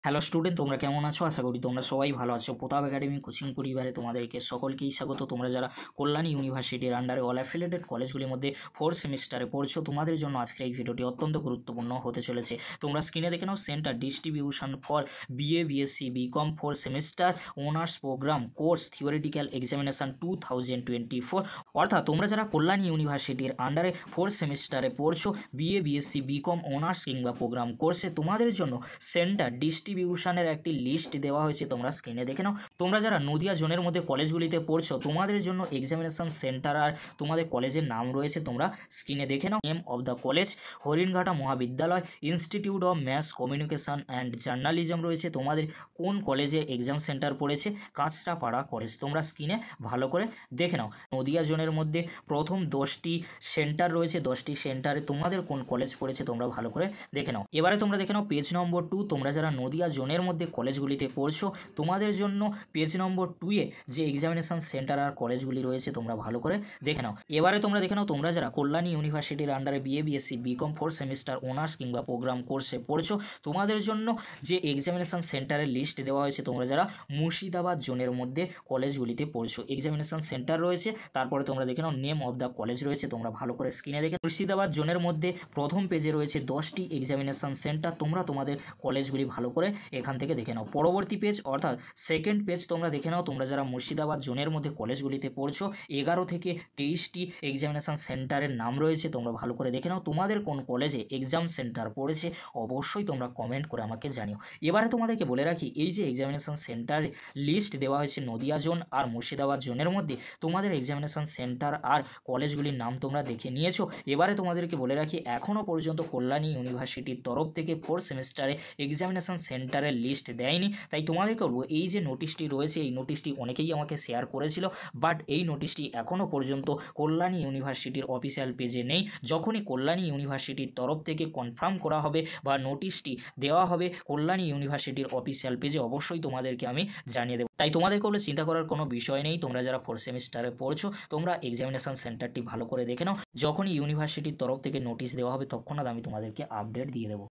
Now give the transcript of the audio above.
Hello student, তোমরা কেমন আছো? আশা করি তোমরা সবাই ভালো আছো। প্রতাপ একাডেমি কোচিং পরিবারে তোমাদেরকে সকলকেই স্বাগত। তোমরা যারা কল্যাণী ইউনিভার্সিটির আন্ডারে অল অ্যাফিলিয়েটেড কলেজগুলির মধ্যে 4th সেমিস্টারে পড়ছো, তোমাদের জন্য আজকের এই ভিডিওটি অত্যন্ত গুরুত্বপূর্ণ হতে চলেছে। তোমরা স্ক্রিনে দেখে নাও centre distribution for BA BSc BCom 4th semester honours programme course theoretical examination 2024। অর্থাৎ তোমরা যারা কল্যাণী ইউনিভার্সিটির আন্ডারে 4th সেমিস্টারে পড়ছো, বিএ বিএসসি বিকম অনার্স কিংবা প্রোগ্রাম কোর্সে, তোমাদের জন্য সেন্টার ডিস্ট্রিবিউশনের একটি লিস্ট দেওয়া হয়েছে। তোমরা স্ক্রিনে দেখে নাও। তোমরা যারা নদিয়া জোনের মধ্যে কলেজগুলিতে পড়ছো, তোমাদের জন্য এক্সামিনেশন সেন্টার আর তোমাদের কলেজের নাম রয়েছে। তোমরা স্ক্রিনে দেখে নাও। Name of the college Haringhata Mahavidyalaya, institute of mass communication and journalism রয়েছে। তোমাদের কোন কলেজে এক্সাম সেন্টার পড়েছে? কাঁচরাপাড়া কলেজ। তোমরা স্ক্রিনে ভালো করে দেখে নাও। নদিয়া জোনের মধ্যে প্রথম 10টি সেন্টার রয়েছে। 10টি সেন্টারে তোমাদের কোন কলেজ পড়েছে তোমরা ভালো করে দেখে নাও। এবারে তোমরা দেখে নাও পেজ নম্বর 2। তোমরা যারা নদিয়া জোনের মধ্যে কলেজগুলিতে পড়ছো, তোমাদের জন্য পেজ নম্বর 2-এ যে এক্সামিনেশন সেন্টার আর কলেজগুলি রয়েছে তোমরা ভালো করে দেখে নাও। এবারে তোমরা দেখে নাও, তোমরা যারা কল্যাণী ইউনিভার্সিটির আন্ডারে BA BSc BCom 4th semester honours কিংবা প্রোগ্রাম কোর্সে পড়ছো, তোমাদের জন্য যে এক্সামিনেশন সেন্টারের লিস্ট দেওয়া হয়েছে। তোমরা যারা মুর্শিদাবাদ জোনের মধ্যে কলেজগুলিতে পড়ছো, এক্সামিনেশন সেন্টার রয়েছে। তারপরে তোমরা দেখে নাও নেম অফ দ্য কলেজ রয়েছে। তোমরা ভালো করে স্ক্রিনে দেখে, মুর্শিদাবাদ জোনের মধ্যে প্রথম পেজে রয়েছে 10টি এক্সামিনেশন সেন্টার। তোমরা তোমাদের কলেজগুলি ভালো করে এখান থেকে দেখে নাও। পরবর্তী পেজ অর্থাৎ সেকেন্ড পেজ তোমরা দেখে নাও। তোমরা যারা মুর্শিদাবাদ জোনের মধ্যে কলেজগুলিতে পড়ছো, 11 থেকে 23টি এক্সামিনেশন সেন্টারের নাম রয়েছে। তোমরা ভালো করে দেখে নাও। তোমাদের কোন কলেজে এক্সাম সেন্টার পড়েছে অবশ্যই তোমরা কমেন্ট করে আমাকে জানিও। এবারে তোমাদেরকে বলে রাখি, এই যে এক্সামিনেশন সেন্টার লিস্ট দেওয়া হয়েছে নদিয়া জোন আর মুর্শিদাবাদ জোনের মধ্যে, তোমাদের এক্সামিনেশন সেন্টার আর কলেজগুলির নাম তোমরা দেখে নিয়েছো। এবারে তোমাদেরকে বলে রাখি, এখনও পর্যন্ত কল্যাণী ইউনিভার্সিটির তরফ থেকে 4th সেমিস্টারে এক্সামিনেশন সেন্টারের লিস্ট দেয়নি। তাই তোমাদেরকে বলবো, এই যে নোটিশটি রয়েছে, এই নোটিশটি অনেকেই আমাকে শেয়ার করেছিল, বাট এই নোটিশটি এখনও পর্যন্ত কল্যাণী ইউনিভার্সিটির অফিসিয়াল পেজে নেই। যখনই কল্যাণী ইউনিভার্সিটির তরফ থেকে কনফার্ম করা হবে বা নোটিশটি দেওয়া হবে কল্যাণী ইউনিভার্সিটির অফিসিয়াল পেজে, অবশ্যই তোমাদেরকে আমি জানিয়ে দেবো। তাই তোমাদেরকে বলে চিন্তা করার কোনো বিষয় নেই। তোমরা যারা 4th সেমিস্টারে পড়ছো, তোমরা এক্সামিনেশন সেন্টারটি ভালো করে দেখে নাও। যখনই ইউনিভার্সিটির তরফ থেকে নোটিশ দেওয়া হবে, তৎক্ষণাৎ আমি তোমাদেরকে আপডেট দিয়ে দেবো।